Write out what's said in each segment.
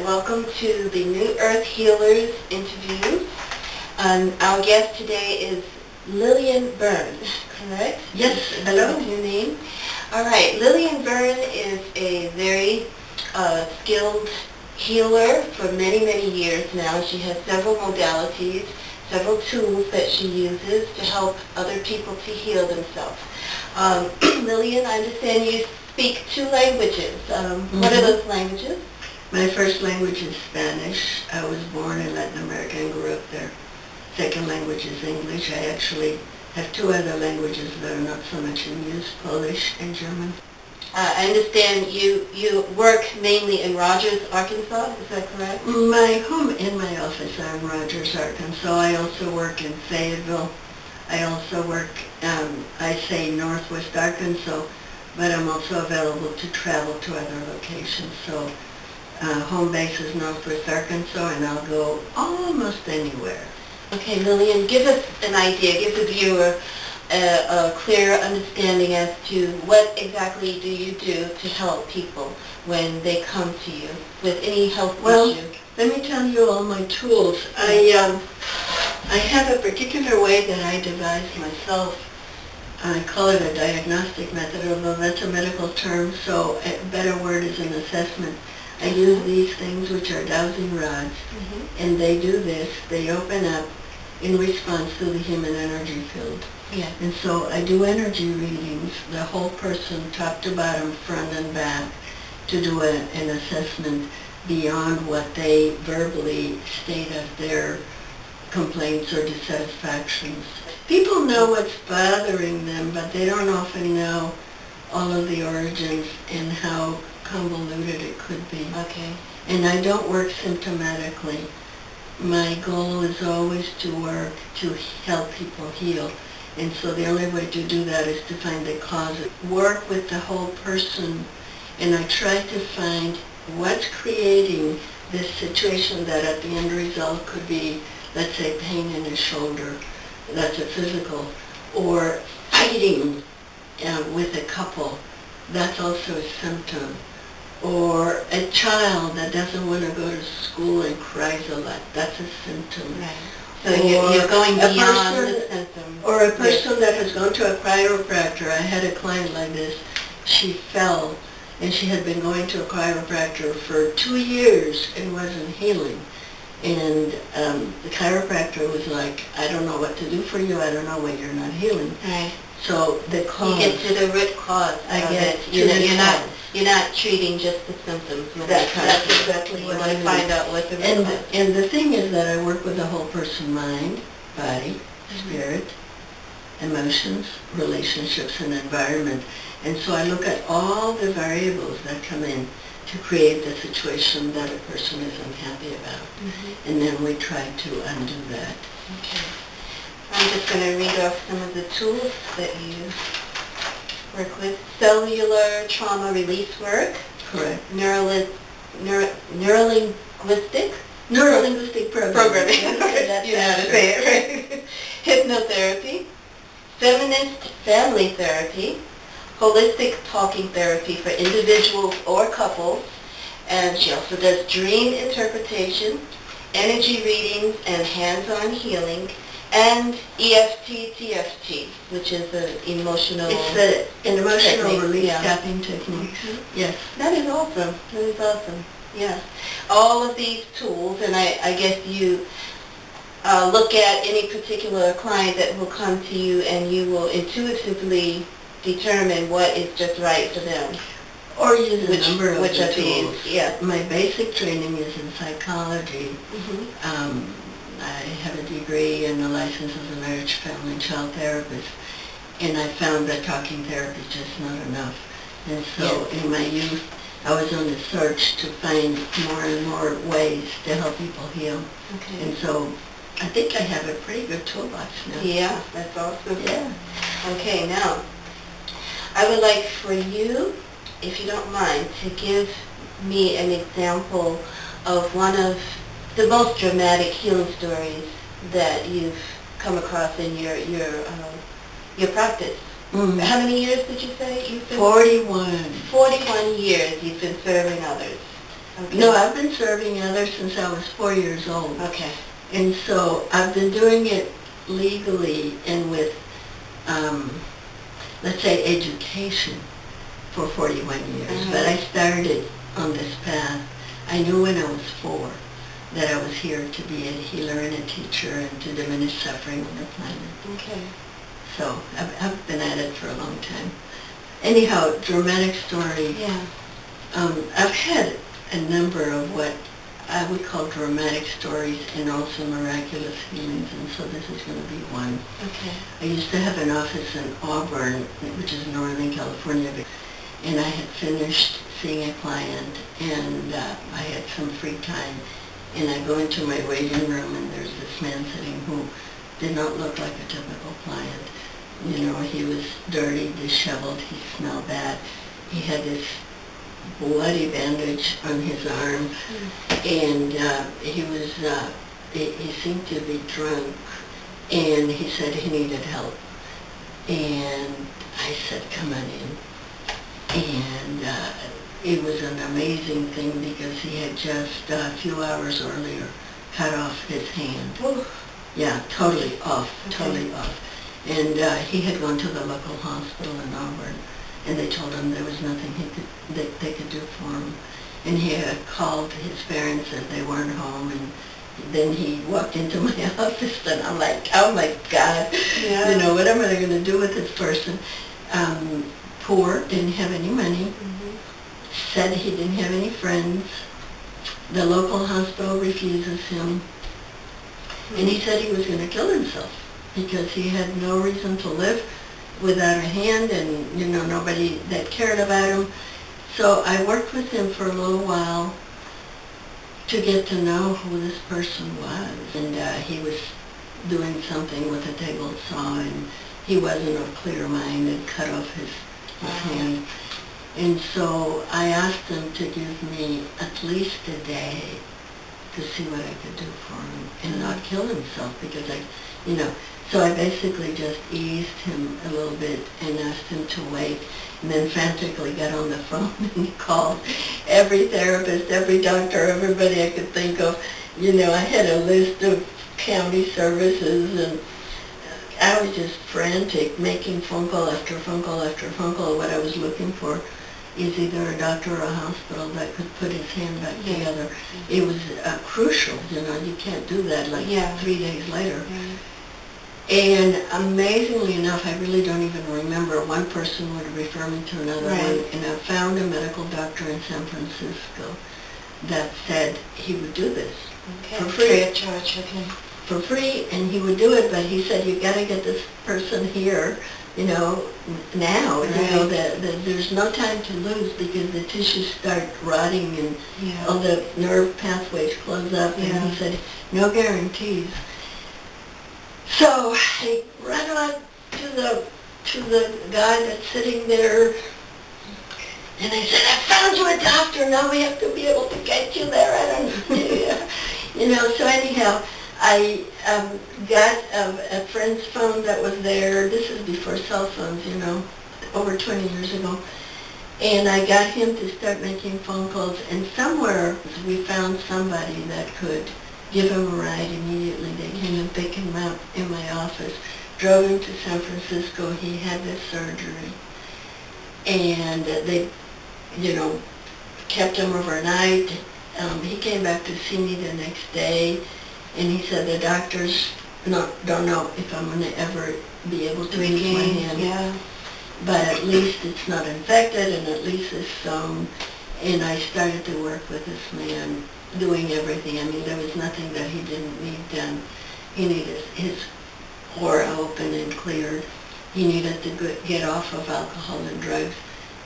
welcome to the New Earth Healers interview. Our guest today is Lilian Bern, correct? Yes, hello. That's your name. All right, Lilian Bern is a very skilled healer for many, many years now. She has several modalities, several tools that she uses to help other people to heal themselves. Lilian, I understand you speak 2 languages. What are those languages? My first language is Spanish. I was born in Latin America and grew up there. Second language is English. I actually have 2 other languages that are not so much in use, Polish and German. I understand you work mainly in Rogers, Arkansas. Is that correct? My home and my office are in Rogers, Arkansas. I also work in Fayetteville. I also work, I say Northwest Arkansas, but I'm also available to travel to other locations. So home base is Northwest Arkansas, and I'll go almost anywhere. Okay, Lilian, give us an idea, give the viewer a clear understanding as to what exactly do you do to help people when they come to you with any health issue. Let me tell you all my tools. I have a particular way that I devised myself. I call it a diagnostic method, although that's a medical term, so a better word is an assessment. I use these things, which are dowsing rods, and they do this. They open up in response to the human energy field. Yeah. And so I do energy readings, the whole person, top to bottom, front and back, to do an assessment beyond what they verbally state as their complaints or dissatisfactions. People know what's bothering them, but they don't often know all of the origins and how convoluted it could be. Okay. And I don't work symptomatically. My goal is always to work to help people heal. And so the only way to do that is to find the cause. Work with the whole person, and I try to find what's creating this situation that at the end result could be, let's say, pain in his shoulder. That's a physical. Or fighting with a couple. That's also a symptom. Or a child that doesn't want to go to school and cries a lot. That's a symptom. Right. So you're going beyond the symptom. Or a person that has gone to a chiropractor. I had a client like this. She fell, and she had been going to a chiropractor for 2 years and wasn't healing. And the chiropractor was like, I don't know what to do for you. I don't know why you're not healing. Right. So the cause. You get to the root cause. You're not treating just the symptoms. That's exactly what I find out what the root cause. And the thing is that I work with the whole person: mind, body, spirit, emotions, relationships, and environment. And so I look at all the variables that come in to create the situation that a person is unhappy about. And then we try to undo that. Okay. I'm just going to read off some of the tools that you work with. Cellular trauma release work. Correct. Neurolinguistic Programming. You know how to say it, right? Hypnotherapy. Feminist family therapy. Holistic talking therapy for individuals or couples. And she also does dream interpretation, energy readings, and hands-on healing. And EFT, TFT, which is an emotional It's an emotional technique. release tapping technique. Yes. That is awesome. That is awesome. Yes. All of these tools, and I guess you look at any particular client that will come to you, and you will intuitively determine what is just right for them. Or use a number of which the are tools. these? Yeah. My basic training is in psychology. I have a degree and a license as a marriage, family, and child therapist, and I found that talking therapy is just not enough. And so in my youth, I was on the search to find more and more ways to help people heal. Okay. And so I think I have a pretty good toolbox now. Yeah, that's awesome. Yeah. Okay, now, I would like for you, if you don't mind, to give me an example of one of the most dramatic healing stories that you've come across in your practice. How many years did you say you've been? 41. 41 years you've been serving others. Okay. No, I've been serving others since I was 4 years old. Okay. And so I've been doing it legally and with, let's say, education for 41 years. But I started on this path. I knew when I was 4 that I was here to be a healer and a teacher and to diminish suffering on the planet. Okay. So I've been at it for a long time. Anyhow, dramatic story. Yeah. I've had a number of what I would call dramatic stories and also miraculous healings, and so this is going to be one. Okay. I used to have an office in Auburn, which is Northern California, and I had finished seeing a client, and I had some free time, and I go into my waiting room, and there's this man sitting who did not look like a typical client. You know, he was dirty, disheveled, he smelled bad. He had this bloody bandage on his arm, and he seemed to be drunk, and he said he needed help. And I said, come on in. And it was an amazing thing because he had just a few hours earlier cut off his hand. Yeah, totally off, totally off. And he had gone to the local hospital in Auburn, and they told him there was nothing they could do for him. And he had called his parents and they weren't home, and then he walked into my office, and I'm like, oh my God, Yeah. you know, what am I going to do with this person? Poor, didn't have any money, said he didn't have any friends. The local hospital refuses him, and he said he was going to kill himself because he had no reason to live without a hand, and, you know, nobody that cared about him. So I worked with him for a little while to get to know who this person was. And he was doing something with a table saw, and he wasn't of clear mind and cut off his hand. And so I asked him to give me at least a day to see what I could do for him and not kill himself, because you know, so I basically just eased him a little bit and asked him to wait, and then frantically got on the phone and called every therapist, every doctor, everybody I could think of. You know, I had a list of county services, and I was just frantic, making phone call after phone call after phone call. What I was looking for is either a doctor or a hospital that could put his hand back together. It was crucial, you know, you can't do that like 3 days later. And amazingly enough, I really don't even remember, one person would refer me to another one, and I found a medical doctor in San Francisco that said he would do this for free of charge, for free, and he would do it, but he said, you got to get this person here, you know, now, you know, that there's no time to lose because the tissues start rotting and all the nerve pathways close up, and he said, no guarantees. So I ran out to the guy that's sitting there, and I said, I found you a doctor, now we have to be able to get you there. I don't know. You know, so anyhow, I got a friend's phone that was there. This is before cell phones, you know, over 20 years ago. And I got him to start making phone calls, and somewhere we found somebody that could give him a ride immediately. They came and picked him up in my office, drove him to San Francisco. He had this surgery, and they, you know, kept him overnight. He came back to see me the next day, and he said, the doctors don't know if I'm going to ever be able to use my hand. But at least it's not infected, and at least it's sewn. And I started to work with this man, doing everything. I mean, there was nothing that he didn't need done. He needed his aura open and cleared. He needed to get off of alcohol and drugs.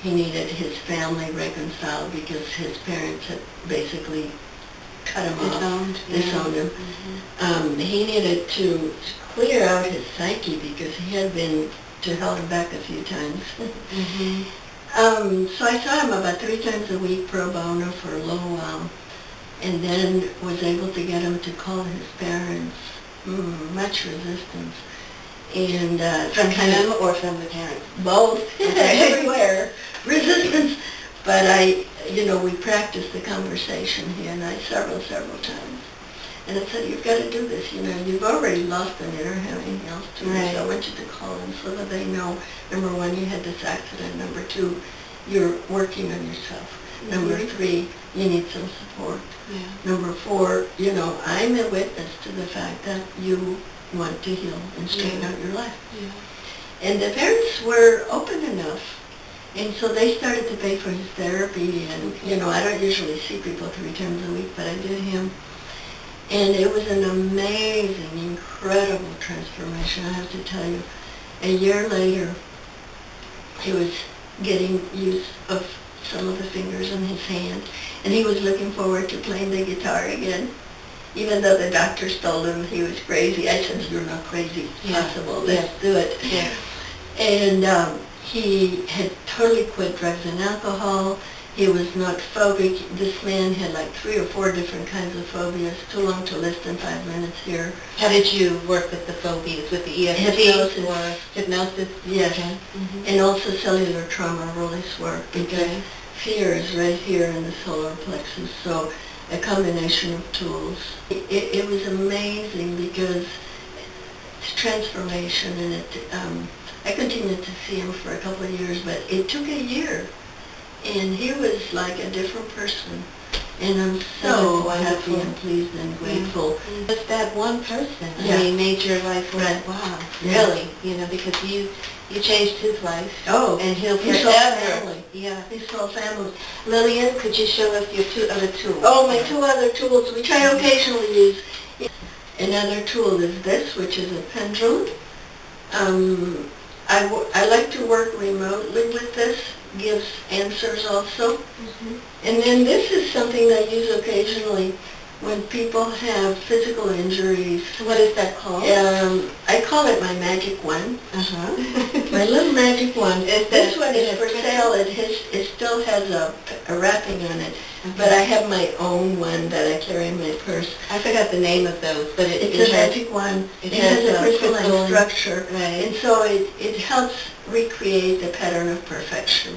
He needed his family reconciled because his parents had basically cut him off, disowned him. He needed to clear out his psyche because he had been to hell and back a few times. So I saw him about 3 times a week pro bono for a little while, and then was able to get him to call his parents. Much resistance. And from him or from the parents? Both. Everywhere. Resistance. But I we practiced the conversation he and I several times. And I said, you've got to do this, you've already lost an inner having else to me, so I want you to call them so that they know, number one, you had this accident, number two, you're working on yourself. Number three, you need some support. Number four, I'm a witness to the fact that you want to heal and straighten out your life. And the parents were open enough, and so they started to pay for his therapy, and I don't usually see people 3 times a week, but I did him. And it was an amazing, incredible transformation, I have to tell you. A year later, he was getting use of some of the fingers in his hand, and he was looking forward to playing the guitar again, even though the doctors told him he was crazy. I said, you're not crazy, it's possible, let's do it. And he had totally quit drugs and alcohol. He was not phobic. This man had like 3 or 4 different kinds of phobias, too long to list in 5 minutes here. How did you work with the phobias? With the EFT? Hypnosis. Or hypnosis? Yes. And also cellular trauma release work, because fear is right here in the solar plexus, so a combination of tools. It was amazing because it's transformation, and I continued to see him for a couple of years, but it took a year. And he was like a different person. And I'm so happy and pleased and grateful. Just that one person, made your life wow, really, because you changed his life. Oh, and he'll his forever. whole family. His whole family. Lilian, could you show us your 2 other tools? Oh, my 2 other tools, which I occasionally use. Another tool is this, which is a pendulum. I like to work remotely with this. Gives answers also. And then this is something I use occasionally when people have physical injuries. What is that called? I call it my magic wand. My little magic wand. This one is for sale. It still has a wrapping on it. But I have my own one that I carry in my purse. I forgot the name of those, but it's a magic wand. It has a crystalline structure. And so it helps recreate the pattern of perfection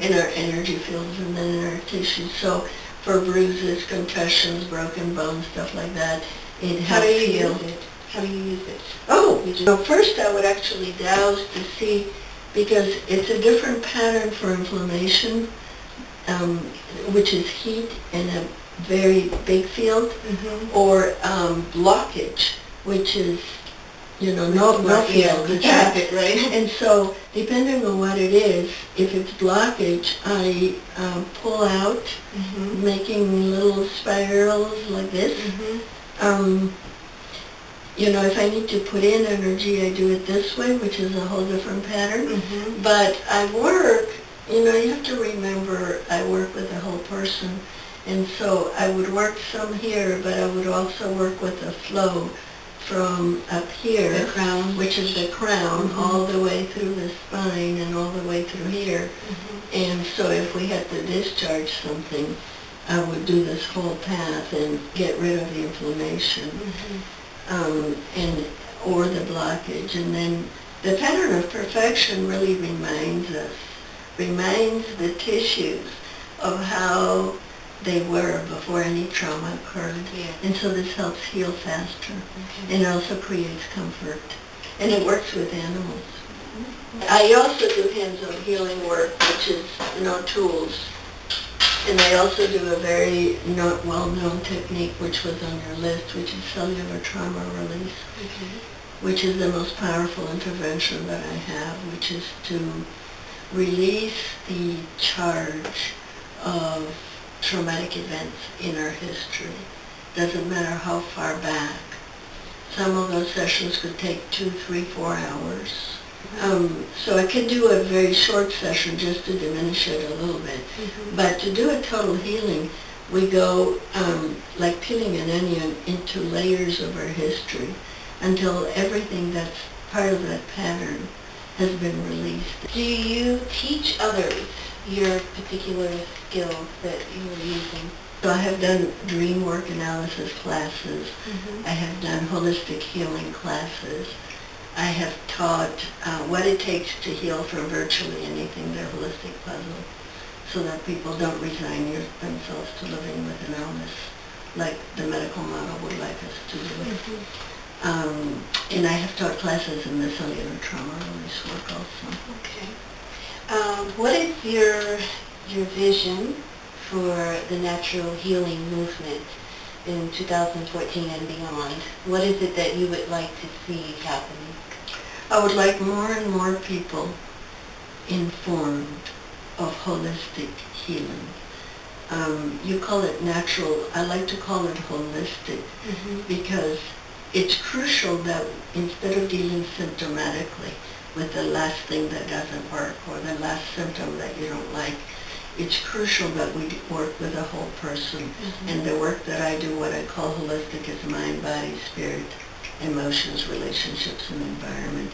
in our energy fields and then in our tissues. So for bruises, concussions, broken bones, stuff like that, it helps heal. How do you use it? So first I would actually douse to see, because it's a different pattern for inflammation, which is heat in a very big field, or blockage, which is no field. Right? And so, depending on what it is, if it's blockage, I pull out, making little spirals like this. If I need to put in energy, I do it this way, which is a whole different pattern. But I work, you have to remember, I work with the whole person. And so I would work some here, but I would also work with a flow from up here, the crown, which is the crown, all the way through the spine and all the way through here. And so if we had to discharge something, I would do this whole path and get rid of the inflammation or the blockage. And then the pattern of perfection really reminds the tissues of how they were before any trauma occurred. And so this helps heal faster. And it also creates comfort. And it works with animals. I also do hands-on healing work, which is tools. And I also do a very not well-known technique, which was on your list, which is cellular trauma release, which is the most powerful intervention that I have, which is to release the charge of traumatic events in our history. Doesn't matter how far back. Some of those sessions could take 2, 3, 4 hours. So I can do a very short session just to diminish it a little bit. But to do a total healing, we go like peeling an onion into layers of our history until everything that's part of that pattern has been released. Do you teach others your particular skills that you are using? So I have done dream work analysis classes. I have done holistic healing classes. I have taught what it takes to heal from virtually anything, the holistic puzzle. so that people don't resign themselves to living with an illness like the medical model would like us to do. And I have taught classes in the cellular trauma release work also. Okay. What is your vision for the natural healing movement in 2014 and beyond? What is it that you would like to see happening? I would like more and more people informed of holistic healing. You call it natural. I like to call it holistic because it's crucial that instead of dealing symptomatically with the last thing that doesn't work or the last symptom that you don't like, it's crucial that we work with a whole person. And the work that I do, what I call holistic, is mind, body, spirit, emotions, relationships, and environment.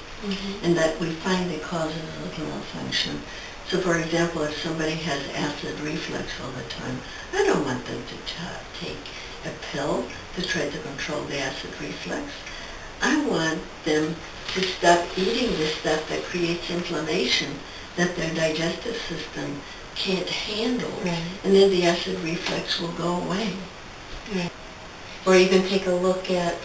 And that we find the causes of malfunction. So for example, if somebody has acid reflux all the time, I don't want them to take a pill to try to control the acid reflux. I want them to stop eating the stuff that creates inflammation that their digestive system can't handle. And then the acid reflux will go away. Or even take a look at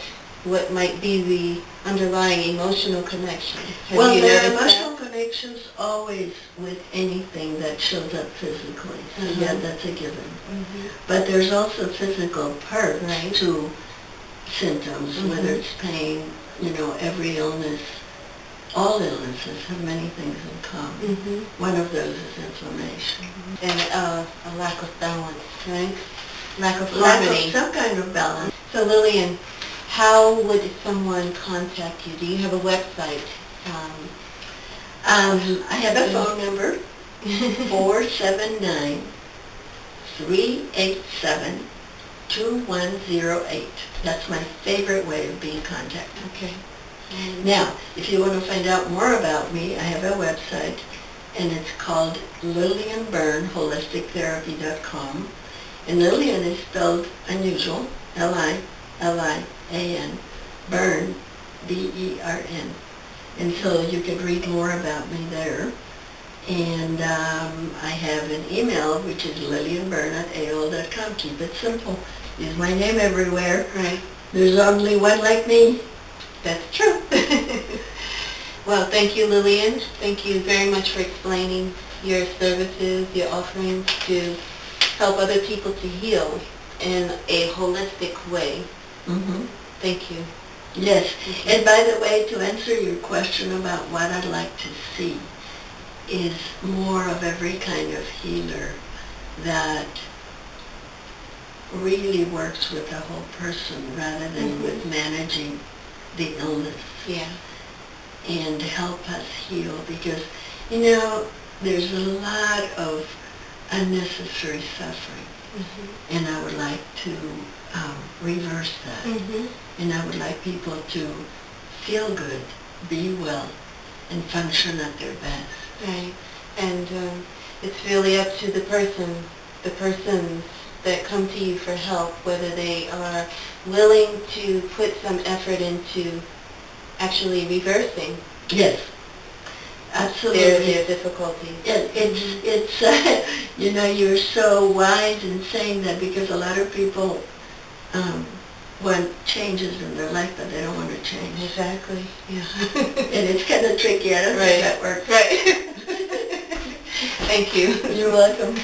what might be the underlying emotional connection. Well, there are emotional connections always with anything that shows up physically. So yeah, that's a given. But there's also physical parts to symptoms, whether it's pain, you know, every illness, all illnesses have many things in common. One of those is inflammation. And a lack of balance, right? Lack of harmony. Some kind of balance. So Lilian, how would someone contact you? Do you have a website? I have a phone number, 479-387-2108. That's my favorite way of being contacted. Okay. Now, if you want to find out more about me, I have a website, and it's called Lilian Bern, holistictherapy.com. And Lilian is spelled unusual, L-I-L-I-A-N, Bern, B-E-R-N. And so you can read more about me there. And I have an email, which is lilianbern@aol.com. Keep it simple. Use my name everywhere. There's only one like me. That's true. Well, thank you, Lilian. Thank you very much for explaining your services, your offerings to help other people to heal in a holistic way. Thank you. Yes. And by the way, to answer your question about what I'd like to see is more of every kind of healer that really works with the whole person rather than with managing the illness. And help us heal, because, you know, there's a lot of unnecessary suffering. And I would like to reverse that. And I would like people to feel good, be well, and function at their best. And it's really up to the persons that come to you for help, whether they are willing to put some effort into actually reversing. Yes, absolutely. Their difficulties. It's you know, you're so wise in saying that, because a lot of people want changes in their life, but they don't want to change. Exactly. And it's kind of tricky. I don't think that works. Thank you. You're welcome.